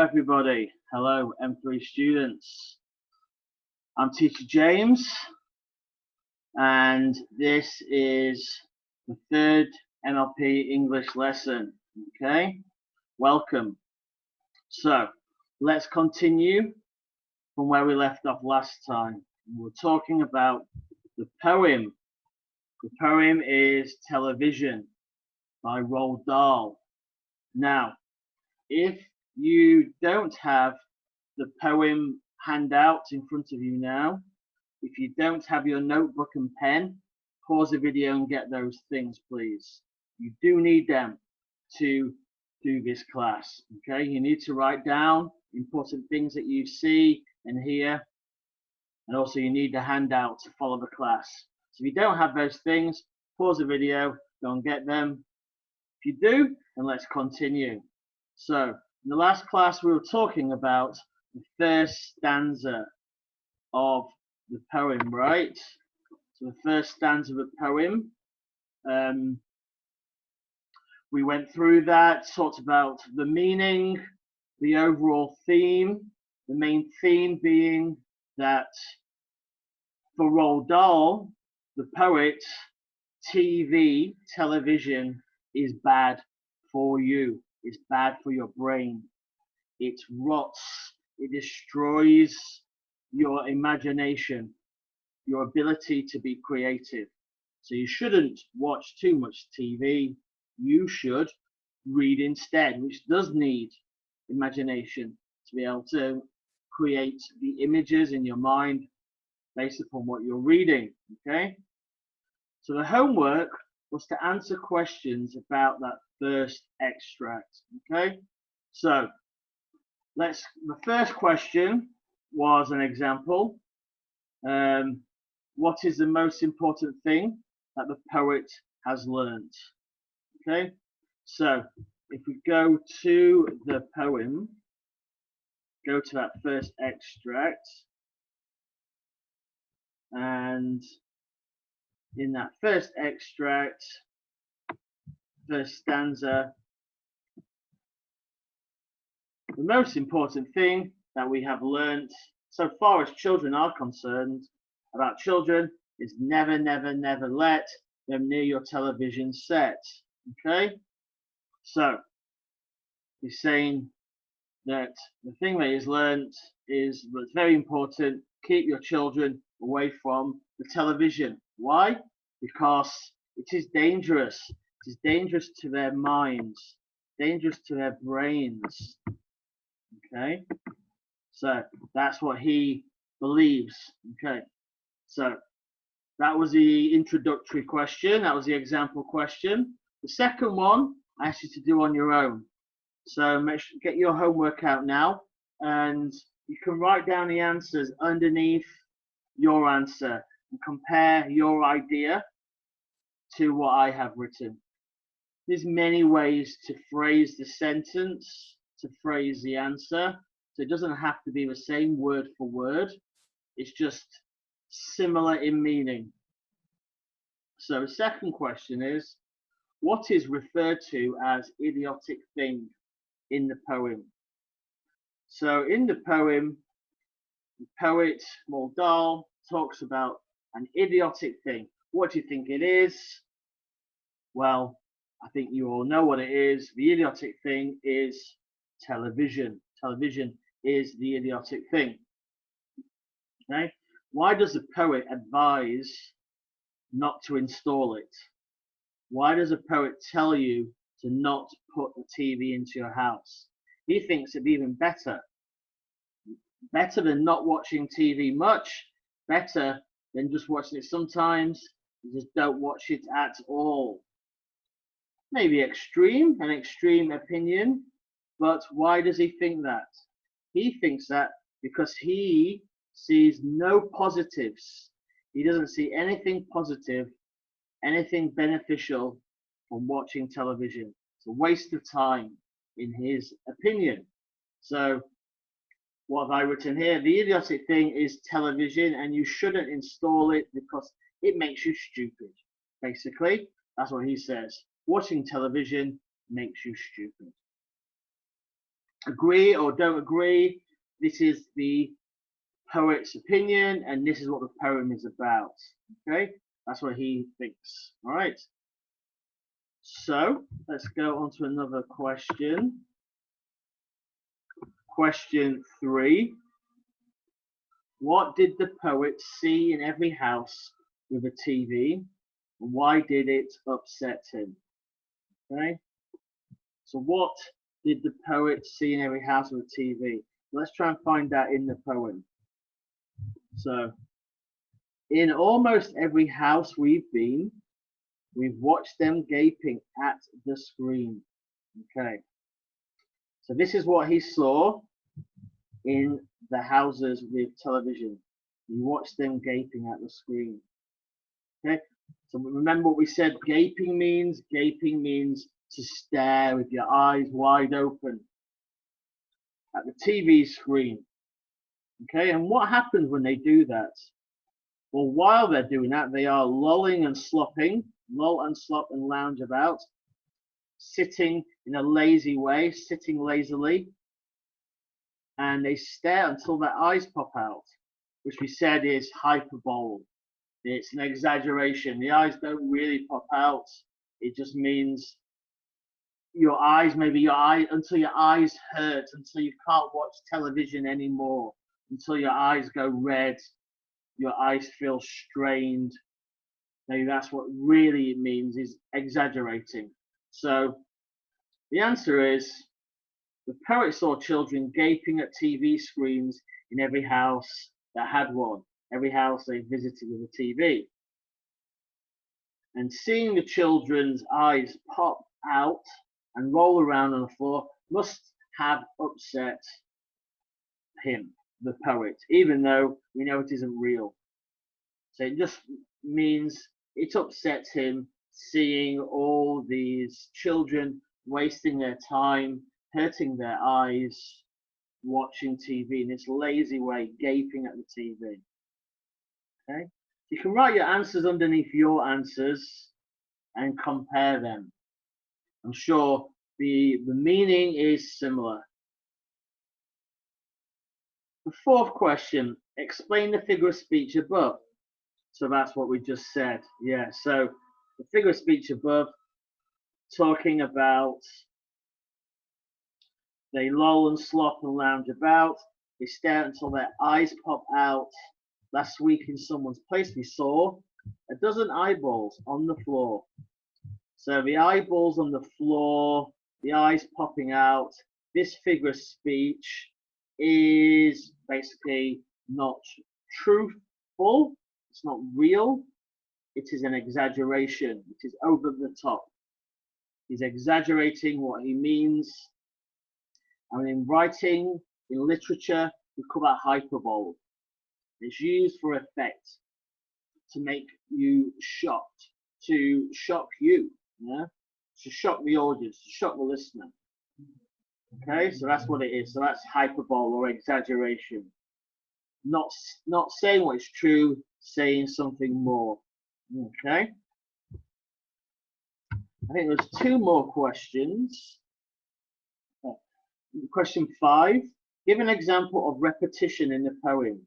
everybody. Hello, M3 students. I'm Teacher James, and this is the third MLP English lesson. Okay, welcome. So, let's continue from where we left off last time. We're talking about the poem. The poem is Television by Roald Dahl. Now, if you don't have the poem handout in front of you now, if you don't have your notebook and pen, pause the video and get those things, please. You do need them to do this class. Okay, you need to write down important things that you see and hear, and also you need the handout to follow the class. So if you don't have those things, pause the video, go and get them. If you do, then let's continue. So in the last class we were talking about the first stanza of the poem, right? So the first stanza of the poem, we went through that, talked about the meaning, the overall theme, the main theme being that for Roald Dahl, the poet, television is bad for you. It's bad for your brain. It rots. It destroys your imagination, your ability to be creative. So you shouldn't watch too much TV. You should read instead, which does need imagination to be able to create the images in your mind based upon what you're reading. Okay? So the homework was to answer questions about that first extract. Okay, so the first question was an example. What is the most important thing that the poet has learnt? Okay, so if we go to the poem, go to that first extract, and in that first extract, first stanza, the most important thing that we have learnt so far as children are concerned about children is never, never, never let them near your television set. Okay, so he's saying that the thing that he's learnt is that's very important: keep your children away from the television. Why? Because it is dangerous. It is dangerous to their minds, dangerous to their brains. Okay, so that's what he believes. Okay, so that was the introductory question. That was the example question. The second one I asked you to do on your own. So get your homework out now, and you can write down the answers underneath your answer and compare your idea to what I have written. There's many ways to phrase the sentence, to phrase the answer. So it doesn't have to be the same word for word. It's just similar in meaning. So the second question is, what is referred to as idiotic thing in the poem? So in the poem, the poet Roald Dahl talks about an idiotic thing. What do you think it is? Well, I think you all know what it is. The idiotic thing is television. Television is the idiotic thing. Okay? Why does the poet advise not to install it? Why does a poet tell you to not put the TV into your house? He thinks it'd be even better. Better than not watching TV much. Better than just watching it sometimes. You just don't watch it at all. Maybe an extreme opinion, but why does he think that? He thinks that because he sees no positives. He doesn't see anything positive, anything beneficial from watching television. It's a waste of time, in his opinion. So what have I written here? The idiotic thing is television, and you shouldn't install it because it makes you stupid. Basically, that's what he says. Watching television makes you stupid. agree or don't agree. This is the poet's opinion, and this is what the poem is about. Okay, that's what he thinks. All right. So let's go on to another question. Question 3. What did the poet see in every house with a TV? And why did it upset him? Okay. So what did the poet see in every house with a TV? Let's try and find that in the poem. So, in almost every house we've been, we've watched them gaping at the screen. Okay. So this is what he saw in the houses with television. You watch them gaping at the screen. Okay. So remember what we said gaping means? Gaping means to stare with your eyes wide open at the TV screen. Okay, and what happens when they do that? Well, while they're doing that, they are lolling and slopping, loll and slop and lounge about, sitting in a lazy way, sitting lazily, and they stare until their eyes pop out, which we said is hyperbole. It's an exaggeration. The eyes don't really pop out. It just means your eyes, maybe your eye, until your eyes hurt, until you can't watch television anymore, until your eyes go red, your eyes feel strained. Maybe that's what really it means, is exaggerating. So the answer is the poet saw children gaping at TV screens in every house that had one, every house they visited with a TV. And seeing the children's eyes pop out and roll around on the floor must have upset him, the poet, even though we know it isn't real. So it just means it upsets him seeing all these children wasting their time, hurting their eyes, watching TV in this lazy way, gaping at the TV. Okay, you can write your answers underneath your answers and compare them. I'm sure the meaning is similar. The fourth question, explain the figure of speech above. So that's what we just said. Yeah, so the figure of speech above, talking about they loll and slop and lounge about, they stare until their eyes pop out. Last week in someone's place we saw a dozen eyeballs on the floor. So the eyeballs on the floor, the eyes popping out, this figure of speech is basically not truthful, it's not real, it is an exaggeration, it is over the top. He's exaggerating what he means. And in writing, in literature, we call that hyperbole. It's used for effect, to make you shocked, to shock you, yeah? To shock the audience, to shock the listener. Okay, so that's what it is. So that's hyperbole or exaggeration. Not saying what is true, saying something more. Okay. I think there's 2 more questions. Question 5. Give an example of repetition in the poem.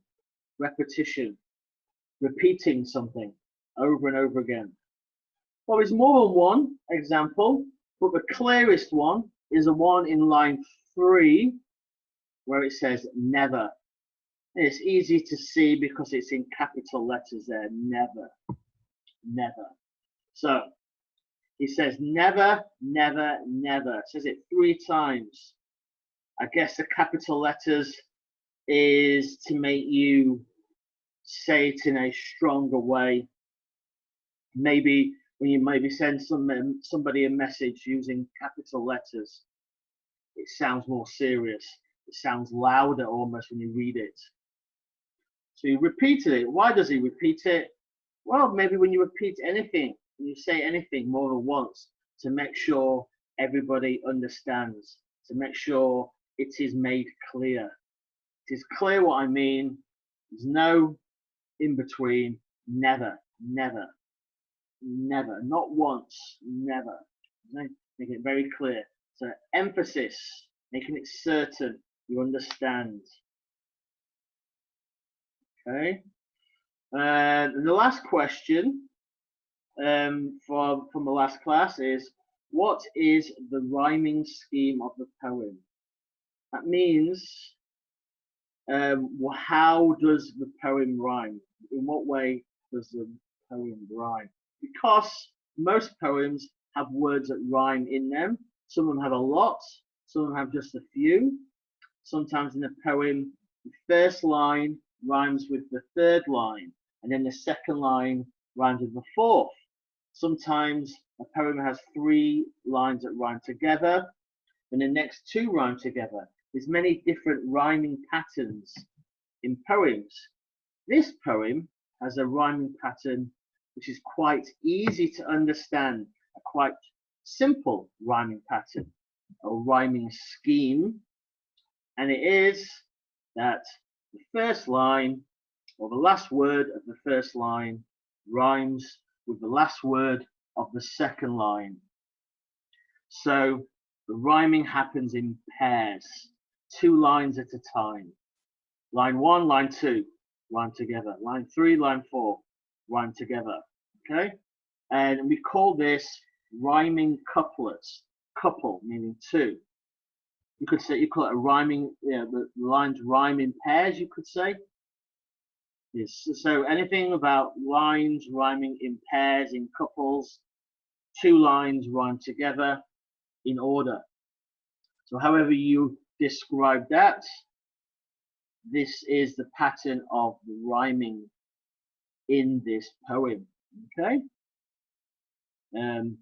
Repetition. Repeating something over and over again. Well, there's more than one example, but the clearest one is the one in line 3, where it says never. And it's easy to see because it's in capital letters there, never, never. So he says never, never, never. It says it 3 times. I guess the capital letters is to make you say it in a stronger way. Maybe when you maybe send somebody a message using capital letters, it sounds more serious. It sounds louder almost when you read it. So he repeated it. Why does he repeat it? Well, maybe when you repeat anything, when you say anything more than once, to make sure everybody understands, to make sure it is made clear. It is clear what I mean. There's no in between. Never, never, never, not once, never. Make it very clear. So emphasis making it certain you understand. Okay. And the last question from the last class is, what is the rhyming scheme of the poem? That means, how does the poem rhyme? In what way does the poem rhyme? Because most poems have words that rhyme in them. Some of them have a lot, some of them have just a few. Sometimes in a poem, the first line rhymes with the third line, and then the second line rhymes with the fourth. Sometimes a poem has 3 lines that rhyme together, and the next 2 rhyme together. There's many different rhyming patterns in poems. This poem has a rhyming pattern which is quite easy to understand, a quite simple rhyming pattern, a rhyming scheme, and it is that the first line, or the last word of the first line, rhymes with the last word of the second line. So the rhyming happens in pairs, 2 lines at a time. Line 1, line 2, rhyme together. Line 3, line 4, rhyme together. Okay? And we call this rhyming couplets. Couple meaning 2. You could say, you call it a rhyming, the lines rhyme in pairs, you could say. Yes. So anything about lines rhyming in pairs, in couples, 2 lines rhyme together in order. So however you describe that, this is the pattern of the rhyming in this poem. Okay? And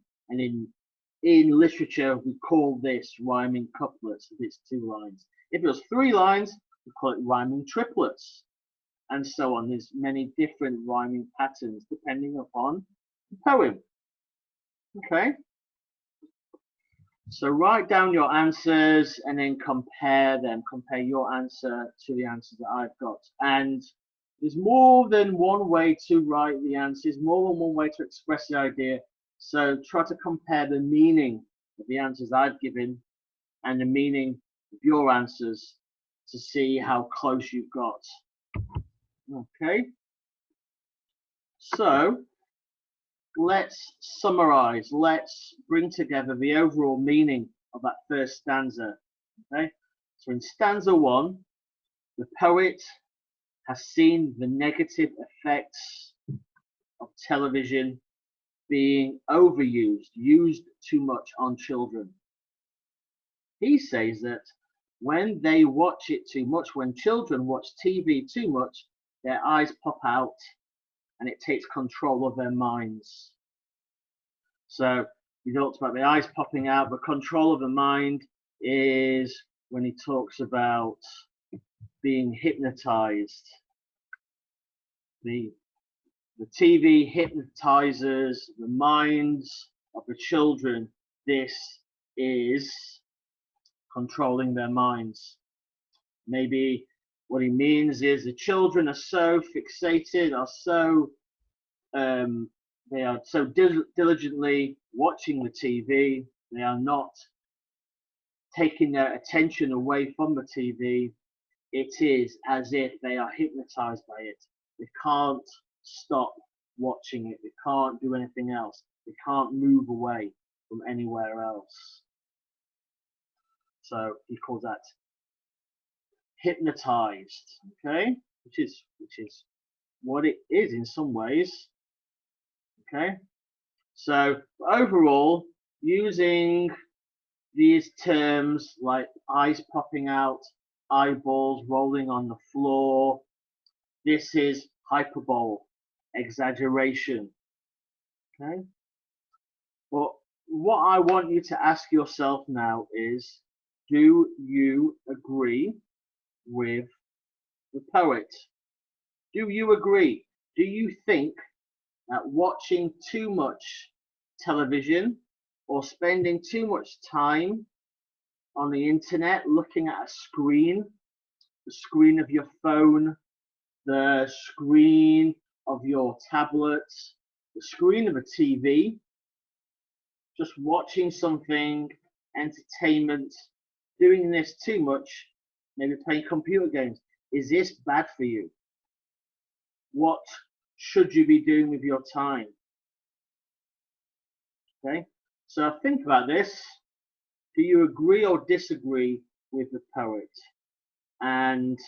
in literature, we call this rhyming couplets if it's 2 lines. If it was 3 lines, we call it rhyming triplets, and so on. There's many different rhyming patterns depending upon the poem. Okay? So write down your answers and then compare them. Compare your answer to the answers that I've got. And there's more than one way to write the answers, more than one way to express the idea. So try to compare the meaning of the answers I've given and the meaning of your answers to see how close you've got. Okay. So let's summarize. Let's bring together the overall meaning of that first stanza. Okay. So in stanza 1, the poet has seen the negative effects of television being overused, used too much on children. He says that when they watch it too much, when children watch TV too much, their eyes pop out and it takes control of their minds. So he talks about the eyes popping out, but control of the mind is when he talks about being hypnotized. The TV hypnotizes the minds of the children. This is controlling their minds. Maybe what he means is the children are so fixated, they are so diligently watching the TV, they are not taking their attention away from the TV. It is as if they are hypnotized by it. They can't stop watching it. They can't do anything else. They can't move away from anywhere else. So he calls that hypnotized, okay, which is what it is in some ways. Okay, so overall, using these terms like eyes popping out, eyeballs rolling on the floor, this is hyperbole, exaggeration. Okay, well, what I want you to ask yourself now is, do you agree with the poet? Do you agree? Do you think that watching too much television or spending too much time on the internet looking at a screen, the screen of your phone, the screen of your tablet, the screen of a TV, just watching something, entertainment, doing this too much, maybe playing computer games, is this bad for you? What should you be doing with your time? Okay, so think about this. Do you agree or disagree with the poet? And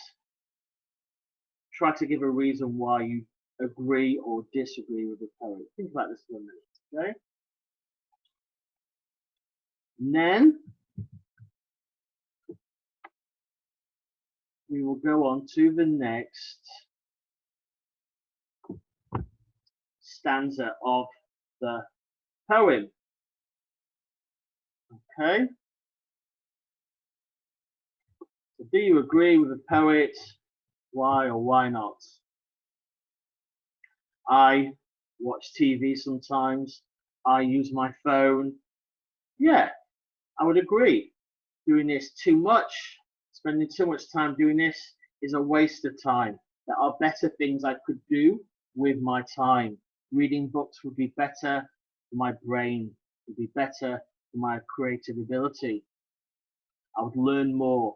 try to give a reason why you agree or disagree with the poet. Think about this for a minute, okay? And then we will go on to the next stanza of the poem. Okay? So do you agree with the poet? Why or why not? I watch TV sometimes. I use my phone. Yeah, I would agree. Doing this too much, spending too much time doing this is a waste of time. There are better things I could do with my time. Reading books would be better for my brain, would be better for my creative ability. I would learn more.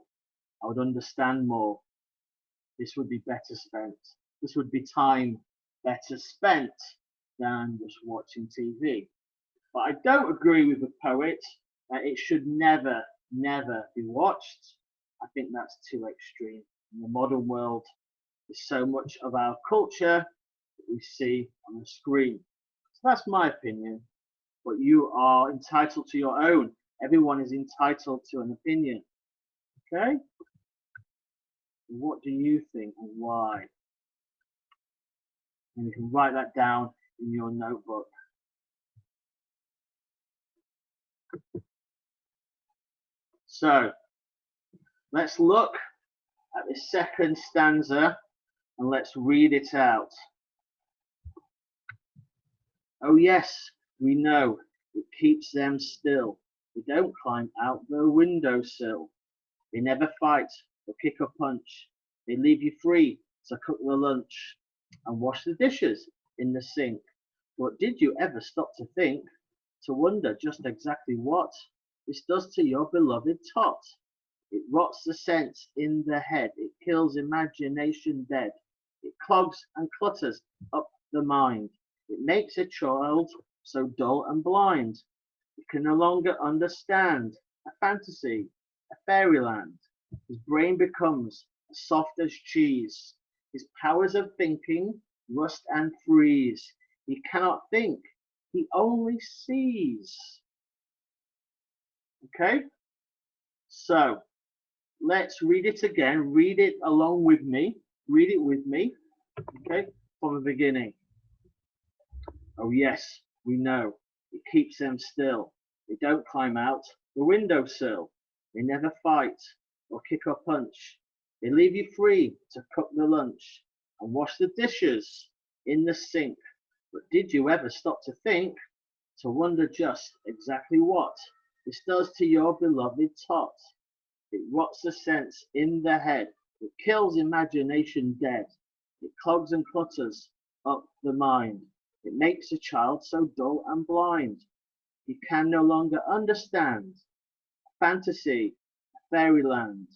I would understand more. This would be better spent. This would be time better spent than just watching TV. But I don't agree with the poet that it should never, never be watched. I think that's too extreme. In the modern world, there's so much of our culture that we see on the screen. So that's my opinion, but you are entitled to your own. Everyone is entitled to an opinion. Okay? What do you think and why? And you can write that down in your notebook. So let's look at the second stanza and let's read it out. Oh yes, we know, it keeps them still. They don't climb out the windowsill. They never fight or kick or punch. They leave you free to cook the lunch and wash the dishes in the sink. But did you ever stop to think, to wonder just exactly what this does to your beloved tot? It rots the sense in the head. It kills imagination dead. It clogs and clutters up the mind. It makes a child so dull and blind. It can no longer understand a fantasy, a fairyland. His brain becomes as soft as cheese. His powers of thinking rust and freeze. He cannot think. He only sees. Okay? So, let's read it again. Read it along with me. Read it with me. Okay? From the beginning. Oh yes, we know. It keeps them still. They don't climb out the windowsill. They never fight or kick or punch. They leave you free to cook the lunch and wash the dishes in the sink. But did you ever stop to think, to wonder just exactly what this does to your beloved tot? It rots the sense in the head. It kills imagination dead. It clogs and clutters up the mind. It makes a child so dull and blind. He can no longer understand a fantasy, a fairyland.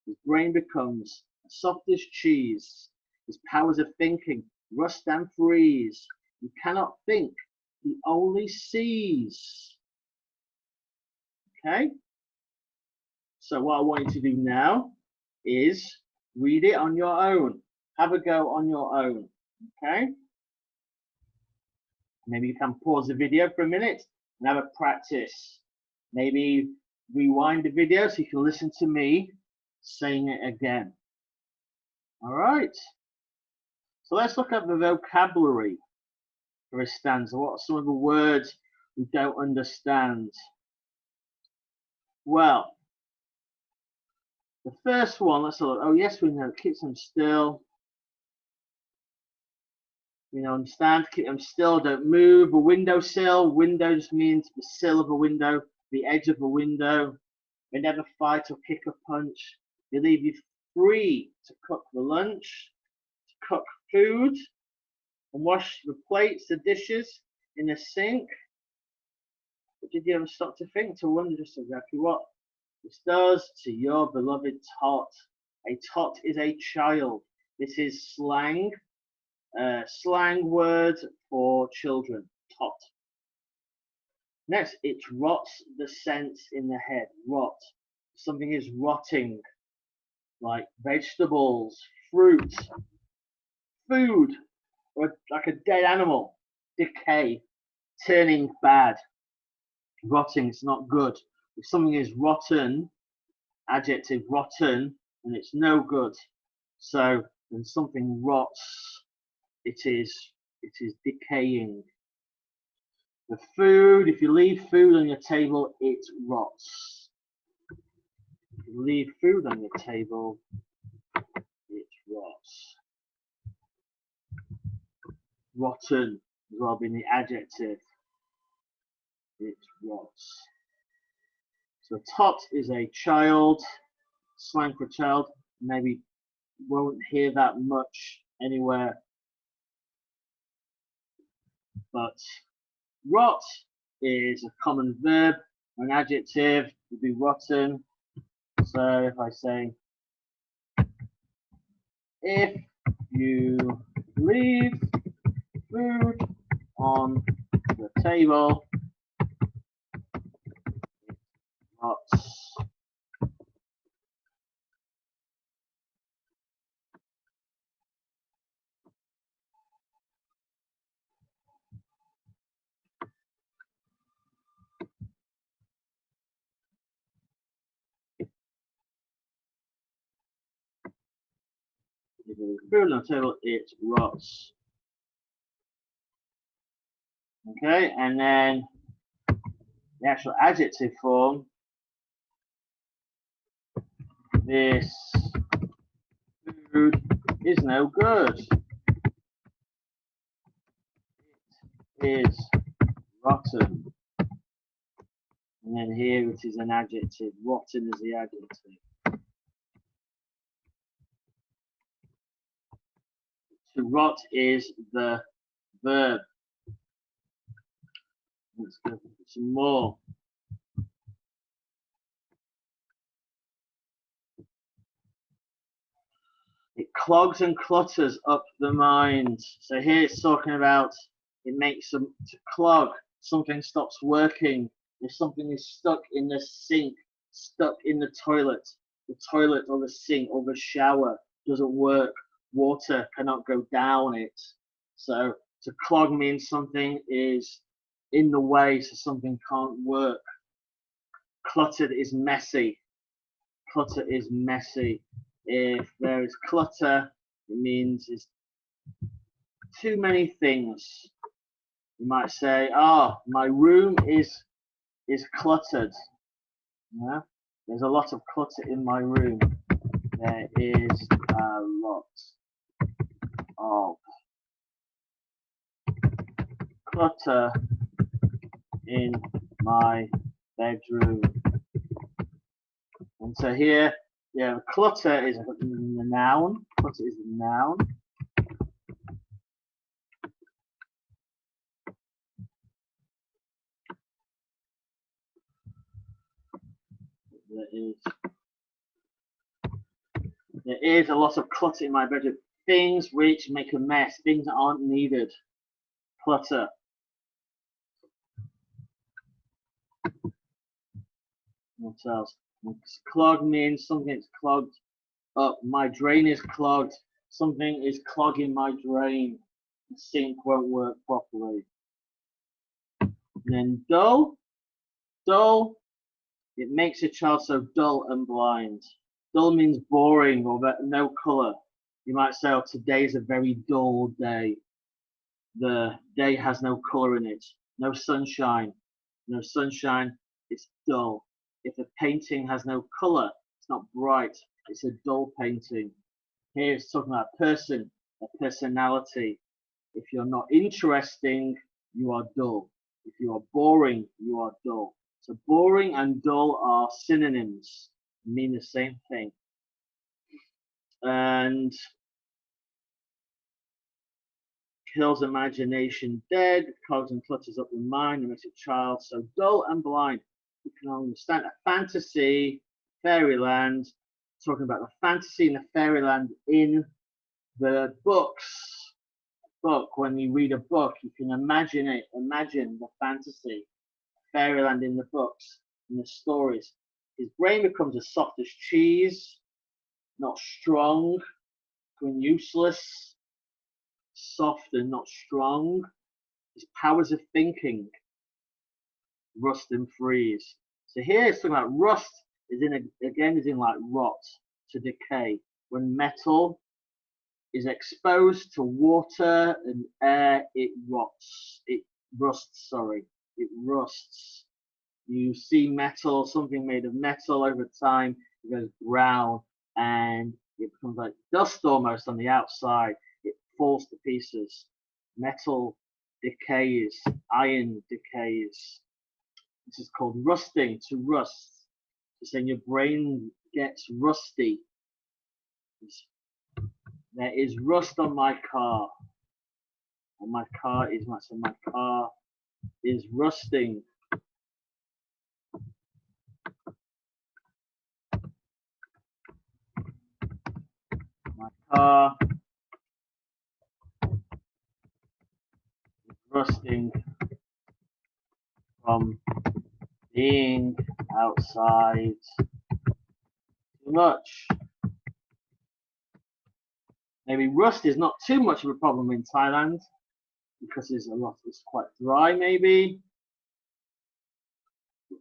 His brain becomes as soft as cheese. His powers of thinking rust and freeze. He cannot think. He only sees. Okay? So what I want you to do now is read it on your own. Have a go on your own. Okay? Maybe you can pause the video for a minute and have a practice. Maybe rewind the video so you can listen to me saying it again. All right. So let's look at the vocabulary for a stanza. What are some of the words we don't understand? Well, the first one, let's look. Oh yes, we know. It keeps them still. We know, understand. Keep them still. Don't move. A windowsill. Window just means the sill of a window, the edge of a window. They never fight or kick or punch. They leave you free to cook the lunch, to cook food, and wash the plates, the dishes in the sink. But did you ever stop to think, to wonder just exactly what This does to your beloved tot. A tot is a child. This is slang word for children. Tot. Next, it rots the sense in the head. Rot. Something is rotting, like vegetables, fruit, food, or like a dead animal. Decay, turning bad. Rotting, it's not good. If something is rotten, adjective rotten, and it's no good. So when something rots, it is decaying. The food, if you leave food on your table, it rots. If you leave food on your table, it rots. Rotten as well being the adjective. It rots. So tot is a child, slang for child. Maybe won't hear that much anywhere. But rot is a common verb. An adjective would be rotten. So if I say, if you leave food on the table, it rots. If you leave food on the table, it rots. Okay, and then the actual adjective form. This food is no good. It is rotten. And then here it is an adjective. Rotten is the adjective. To rot is the verb. Let's go for some more. It clogs and clutters up the mind. So here it's talking about it makes them to clog. Something stops working. If something is stuck in the sink, stuck in the toilet or the sink or the shower doesn't work. Water cannot go down it. So to clog means something is in the way, so something can't work. Cluttered is messy. Clutter is messy. If there is clutter, it means it's too many things. You might say, "Oh, my room is cluttered." Yeah? There's a lot of clutter in my room. There is a lot of clutter in my bedroom. And so here, yeah, clutter is a noun. Clutter is a noun. There is a lot of clutter in my bedroom. Things which make a mess. Things that aren't needed. Clutter. What else? Clog means something that's clogged up. My drain is clogged. Something is clogging my drain. The sink won't work properly. And then dull. Dull. It makes a child so dull and blind. Dull means boring or no colour. You might say, "Oh, today is a very dull day." The day has no colour in it. No sunshine. No sunshine. It's dull. If a painting has no colour, it's not bright. It's a dull painting. Here it's talking about a person, a personality. If you're not interesting, you are dull. If you are boring, you are dull. So boring and dull are synonyms, mean the same thing. And kills imagination dead, clogs and clutters up the mind, and makes a child so dull and blind. You can understand a fantasy fairyland, talking about the fantasy and the fairyland in the books. When you read a book, you can imagine the fantasy, fairyland in the books, in the stories. His brain becomes as soft as cheese, not strong and useless, soft and not strong. His powers of thinking rust and freeze. So here it's talking about rust is in like rot, to decay. When metal is exposed to water and air, it rots. It rusts. You see metal, something made of metal, over time it goes brown and it becomes like dust almost on the outside. It falls to pieces. Metal decays, iron decays. This is called rusting, to rust. It's saying your brain gets rusty. There is rust on my car. And my car is rusting. My car is rusting from being outside too much. Maybe rust is not too much of a problem in Thailand because it's quite dry maybe.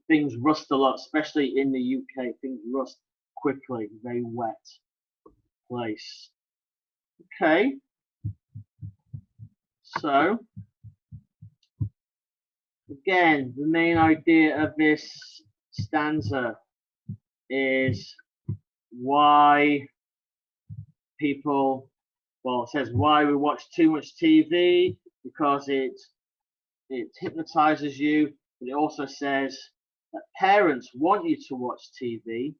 Things rust a lot, especially in the UK. Things rust quickly, very wet place. Okay. So, again, the main idea of this stanza is why people, well, it says why we watch too much TV, because it hypnotizes you, but it also says that parents want you to watch TV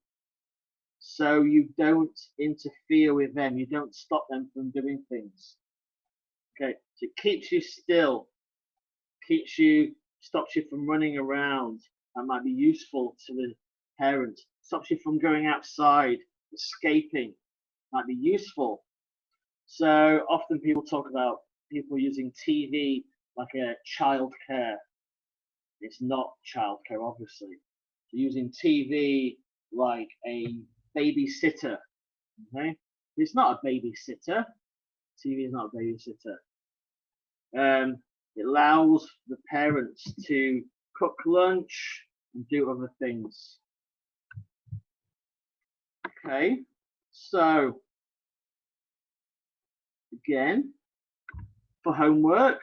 so you don't interfere with them, you don't stop them from doing things. Okay, so it keeps you still, stops you from running around. That might be useful to the parent. Stops you from going outside, escaping. Might be useful. So often people talk about people using TV like a childcare. It's not childcare, obviously. So using TV like a babysitter. Okay, it's not a babysitter. TV is not a babysitter. It allows the parents to cook lunch and do other things. Okay, so again, for homework,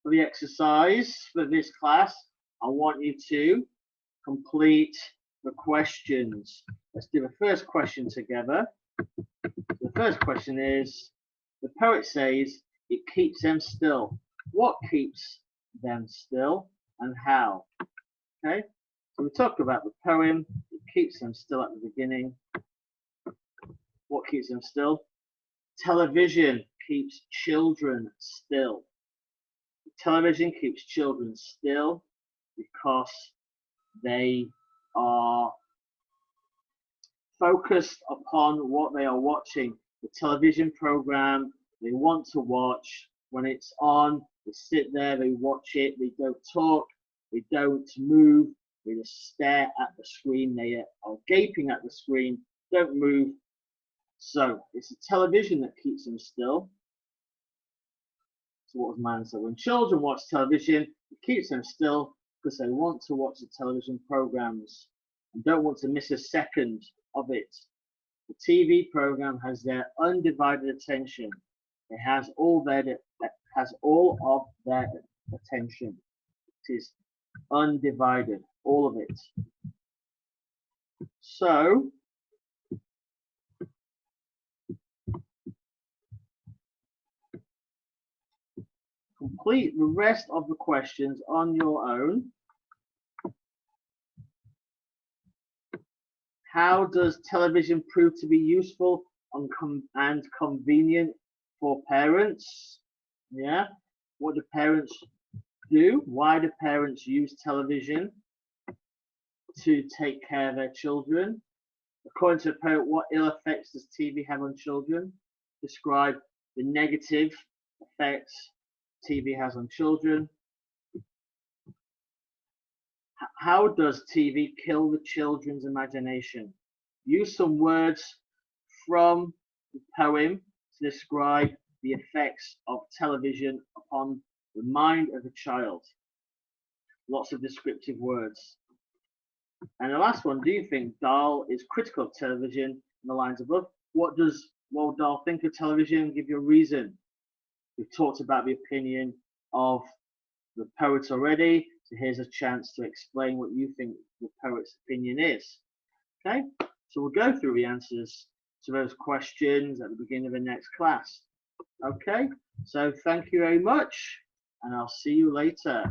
for the exercise for this class, I want you to complete the questions. Let's do the first question together. The first question is, the poet says, it keeps them still. What keeps them still and how? Okay, so we talked about the poem. It keeps them still at the beginning. What keeps them still? Television keeps children still. Television keeps children still because they are focused upon what they are watching. The television program they want to watch, when it's on, they sit there, they watch it, they don't talk, they don't move, they just stare at the screen, they are gaping at the screen, don't move. So it's the television that keeps them still. So what was my answer? When children watch television, it keeps them still because they want to watch the television programs and don't want to miss a second of it. The TV program has their undivided attention. It has all of their attention. It is undivided, all of it. So complete the rest of the questions on your own. How does television prove to be useful and convenient for parents? Yeah, what do parents do? Why do parents use television to take care of their children? According to the poet, what ill effects does TV have on children? Describe the negative effects TV has on children. How does TV kill the children's imagination? Use some words from the poem to describe the effects of television upon the mind of a child. Lots of descriptive words. And the last one, do you think Dahl is critical of television in the lines above? What does Roald Dahl think of television? Give your reason. We've talked about the opinion of the poet already, so here's a chance to explain what you think the poet's opinion is. Okay, so we'll go through the answers to those questions at the beginning of the next class. Okay, so thank you very much, and I'll see you later.